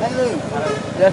Yeah.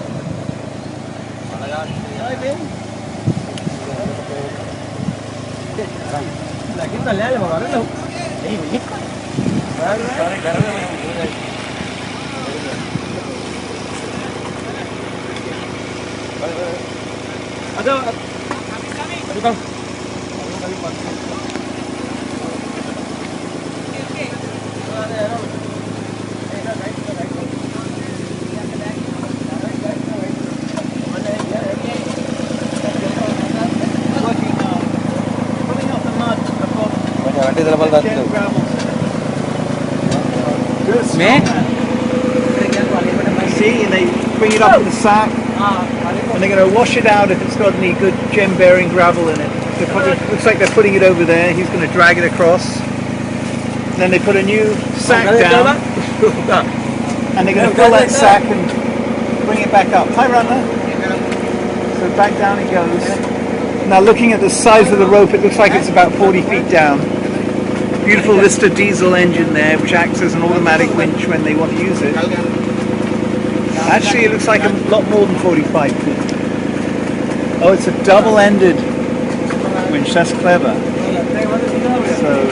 See, and they bring it up in the sack, and they're going to wash it out if it's got any good gem-bearing gravel in it. Looks like they're putting it over there. He's going to drag it across. Then they put a new sack down, and they're going to fill that sack and bring it back up. Hi, Rana. So back down it goes. Now, looking at the size of the rope, it looks like it's about 40 feet down. Beautiful Lister diesel engine there, which acts as an automatic winch when they want to use it. Actually, it looks like a lot more than 45 feet. Oh, it's a double-ended winch. That's clever. So,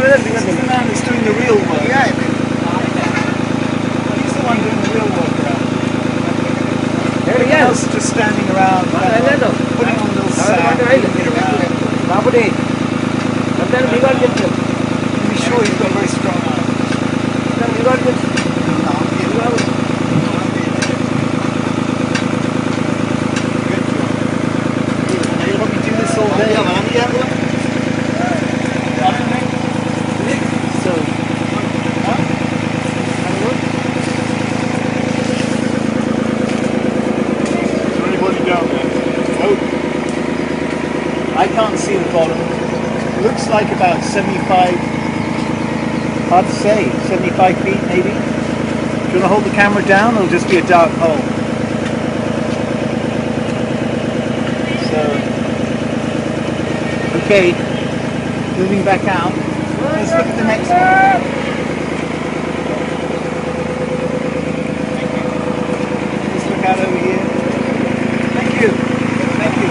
it's doing the real work. He's the one doing the real work around. Everyone else is just standing around, putting on a little sack, moving it around. Be sure he's got very strong arms. You'll probably do this all day. I can't see the bottom. It looks like about 75, hard to say, 75 feet maybe. Do you want to hold the camera down, or it'll just be a dark hole? So, okay, moving back out. Let's look at the next one. Let's look out over here. Thank you. Thank you.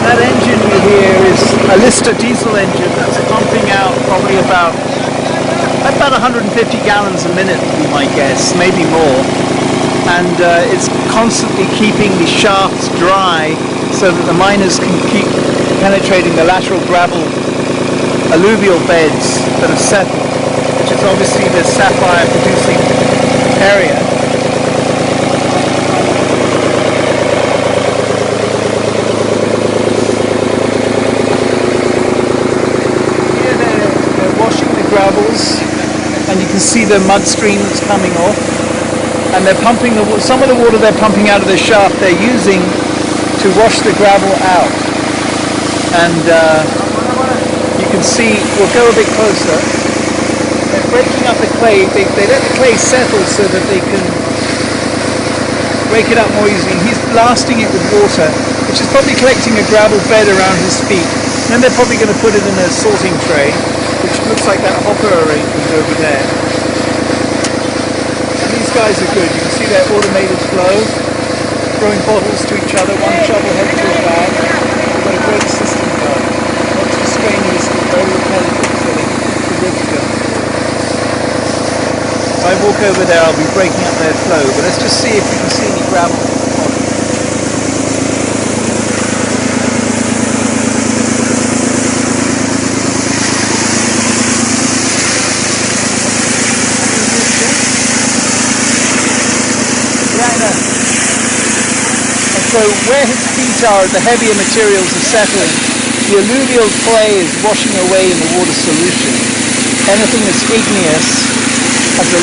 That engine you hear is a Lister diesel engine that's pumping out probably about 150 gallons a minute, would be my guess, maybe more. And it's constantly keeping the shafts dry so that the miners can keep penetrating the lateral gravel alluvial beds that have settled, which is obviously the sapphire producing area. Gravels, and you can see the mud stream that's coming off, and they're pumping some of the water they're pumping out of the shaft they're using to wash the gravel out. And you can see, we'll go a bit closer, they're breaking up the clay. They let the clay settle so that they can break it up more easily. He's blasting it with water, which is probably collecting a gravel bed around his feet. And then they're probably going to put it in a sorting tray, which looks like that hopper arrangement over there. And these guys are good. You can see their automated flow, throwing bottles to each other, one shovel head to a bag. They've got a great system going. Not too strenuous, but very repetitive, so they can keep the ribs going. If I walk over there, I'll be breaking up their flow, but let's just see if we can see any gravel. So where his feet are, the heavier materials are settling. The alluvial clay is washing away in the water solution. Anything that's igneous has a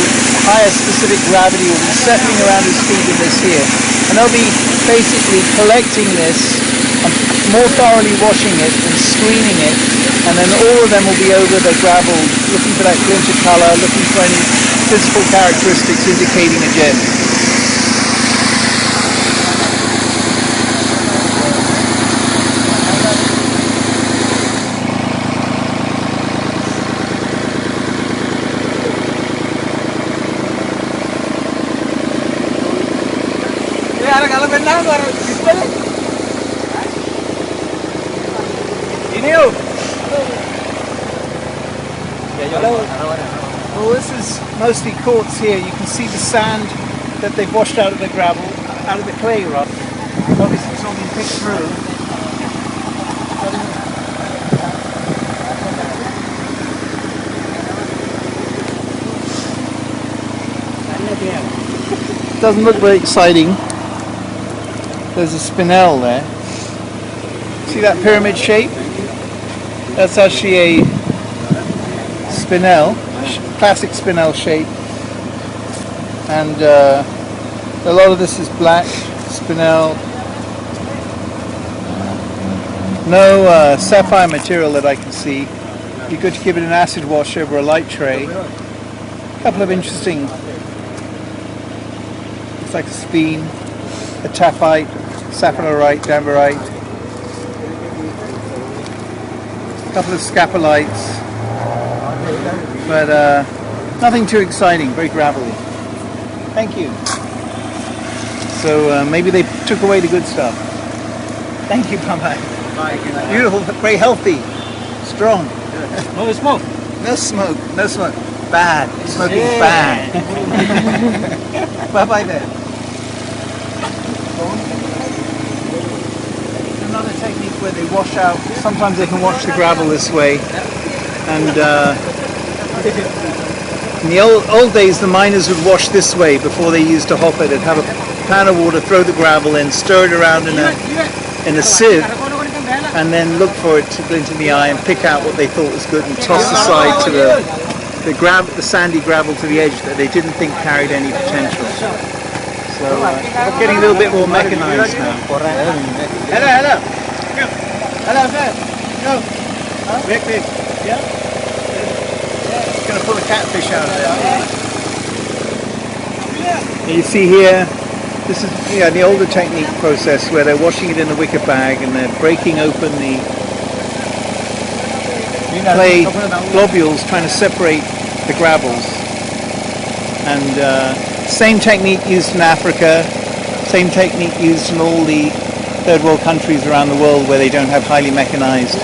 higher specific gravity will be settling around his feet in this here. And they'll be basically collecting this and more thoroughly washing it and screening it. And then all of them will be over the gravel, looking for that glint of colour, looking for any physical characteristics indicating a gem. Well, this is mostly quartz here. You can see the sand that they've washed out of the gravel, out of the clay rock. Obviously it's all been picked through. Doesn't look very exciting. There's a spinel there. See that pyramid shape? That's actually a spinel, classic spinel shape. And a lot of this is black spinel. No sapphire material that I can see. Be good to give it an acid wash over a light tray. A couple of interesting, looks like a spine, a taphite, sapphirite, danburite. A couple of scapolites, but nothing too exciting, very gravelly. Thank you. So maybe they took away the good stuff. Thank you, Papa. Beautiful, very healthy, strong. No smoke. No smoke, no smoke. Bad. Smoking's bad. Bye-bye there. Another technique where they wash out. Sometimes they can wash the gravel this way. And in the old days, the miners would wash this way before they used a hopper. They'd have a pan of water, throw the gravel in, stir it around in a sieve, and then look for it to glint in the eye and pick out what they thought was good and toss aside to the sandy gravel to the edge that they didn't think carried any potential. So we're getting a little bit more mechanized now. Hello. Hello, sir. Go. Big. Yeah. Just going to pull a catfish out of there. And you see here, this is the older technique process where they're washing it in a wicker bag and they're breaking open the clay globules, trying to separate the gravels. And same technique used in Africa, same technique used in all the third world countries around the world where they don't have highly mechanized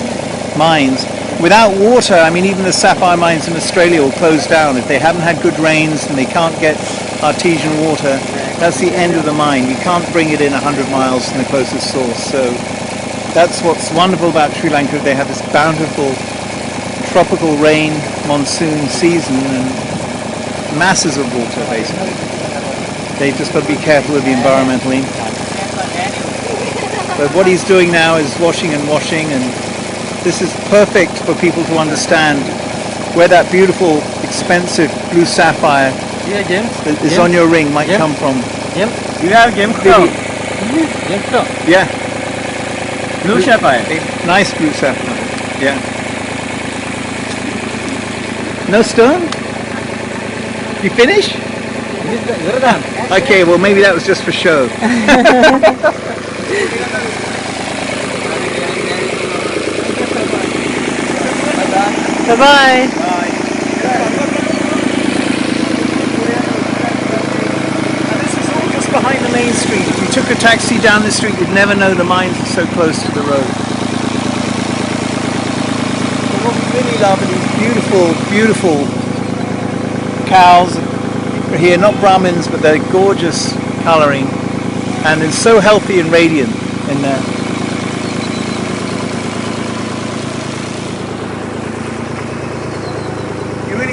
mines. Without water, I mean, even the sapphire mines in Australia will close down. If they haven't had good rains and they can't get artesian water, that's the end of the mine. You can't bring it in 100 miles from the closest source. So that's what's wonderful about Sri Lanka. They have this bountiful tropical rain monsoon season and masses of water, basically. They've just got to be careful of the environmental impact. But what he's doing now is washing, and this is perfect for people to understand where that beautiful, expensive blue sapphire that is on your ring might come from. You have gemstone. Yeah. Blue sapphire. Nice blue sapphire. Yeah. No stone? You finish? Okay, well maybe that was just for show. Bye-bye. This is all just behind the main street. If you took a taxi down the street, you'd never know the mines are so close to the road. But what we really love are these beautiful, beautiful cows here, not Brahmins, but they're gorgeous colouring, and it's so healthy and radiant in there.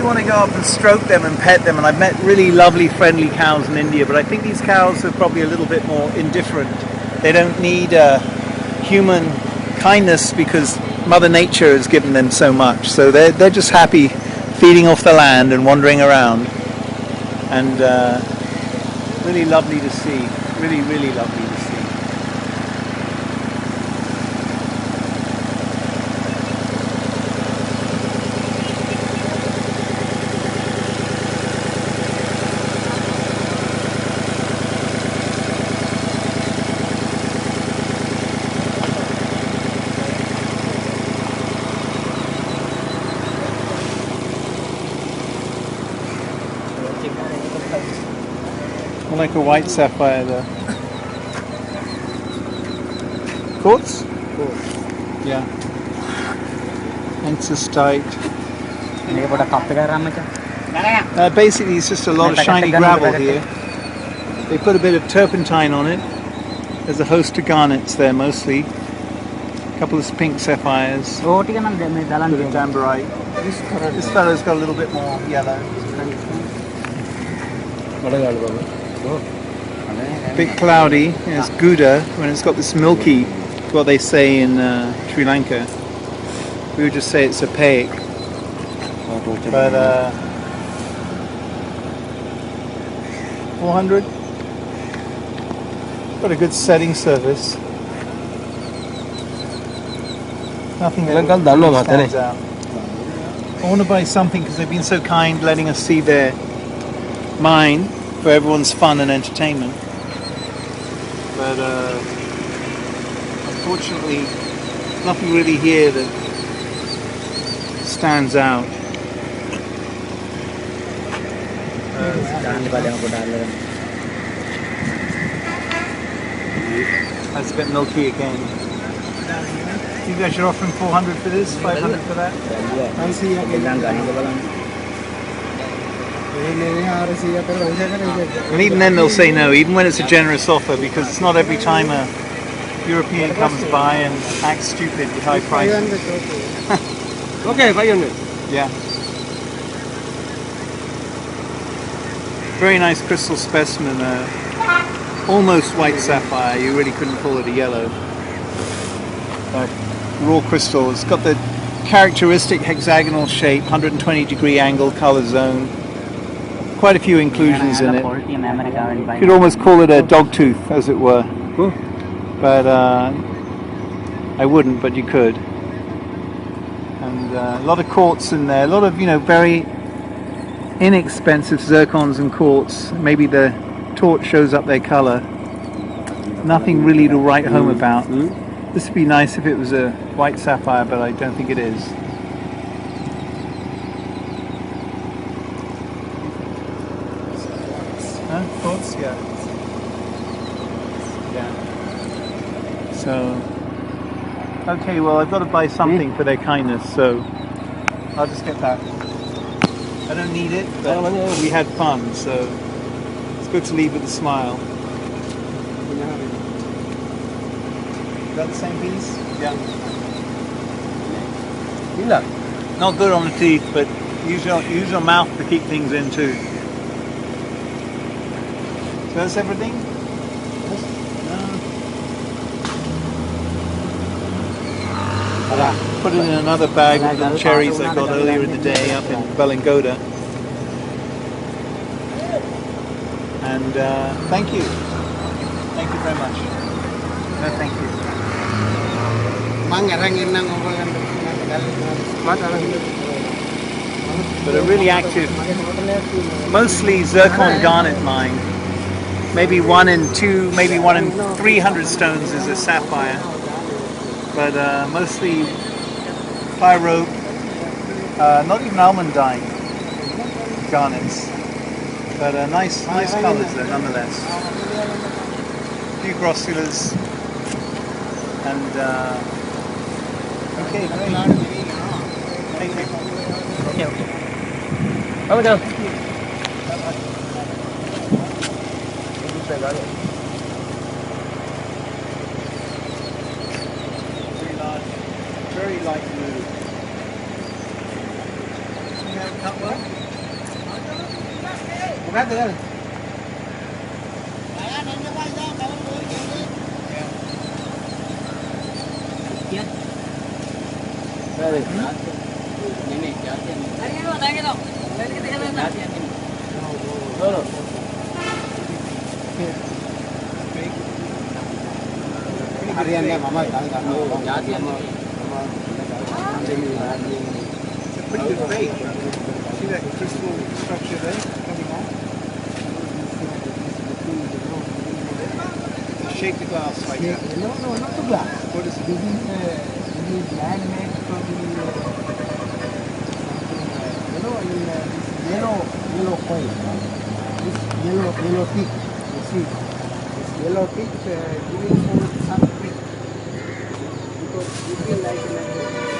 Want to go up and stroke them and pet them, and I've met really lovely friendly cows in India, but I think these cows are probably a little bit more indifferent. They don't need human kindness because Mother Nature has given them so much. So they're just happy feeding off the land and wandering around. And really lovely to see. Really, really lovely to see. More like a white sapphire though. Quartz? Yeah. Ancestite. Basically it's just a lot of shiny gravel here. They put a bit of turpentine on it. There's a host of garnets there mostly. A couple of pink sapphires. A bit of dambarite. This fellow's got a little bit more yellow. Bit cloudy. It's Gouda when it's got this milky, what they say in Sri Lanka. We would just say it's opaque. But 400. Got a good setting surface. Nothing that really stands out. I want to buy something because they've been so kind letting us see their mine for everyone's fun and entertainment. But unfortunately, nothing really here that stands out. That's a bit milky again. You guys are offering 400 for this, 500 for that? And even then they'll say no, even when it's a generous offer, because it's not every time a European comes by and acts stupid with high prices. Okay, 500. Yeah. Very nice crystal specimen, almost white sapphire, you really couldn't call it a yellow. Raw crystal, it's got the characteristic hexagonal shape, 120-degree angle color zone. Quite a few inclusions in it. You could almost call it a dog tooth, as it were. But I wouldn't, but you could. And a lot of quartz in there, a lot of, very inexpensive zircons and quartz. Maybe the torch shows up their color. Nothing really to write home about. This would be nice if it was a white sapphire, but I don't think it is. Quartz, yeah. So, okay, well, I've got to buy something for their kindness, so I'll just get that. I don't need it, but we had fun, so it's good to leave with a smile. Is that the same piece? Yeah. Not good on the teeth, but use your mouth to keep things in too. So that's everything? Put it in another bag with the cherries I got earlier in the day up in Balingoda. And thank you. Thank you very much. No, thank you. But a really active, mostly zircon garnet mine. Maybe 1 in 2, maybe 1 in 300 stones is a sapphire. But mostly pyrope, not even almandine garnets. But nice colours there nonetheless. A few grossulas. And okay, great. Thank you. Okay. Oh, no. Very light blue. You have a cut one? Yeah. හරියන්නේ මම Pretty good bait. See that crystal structure there coming on? Shake the glass like that. No, not the glass. What is it? This is man-made from this yellow coin. This yellow tick. You see, this yellow tick giving for something because you feel like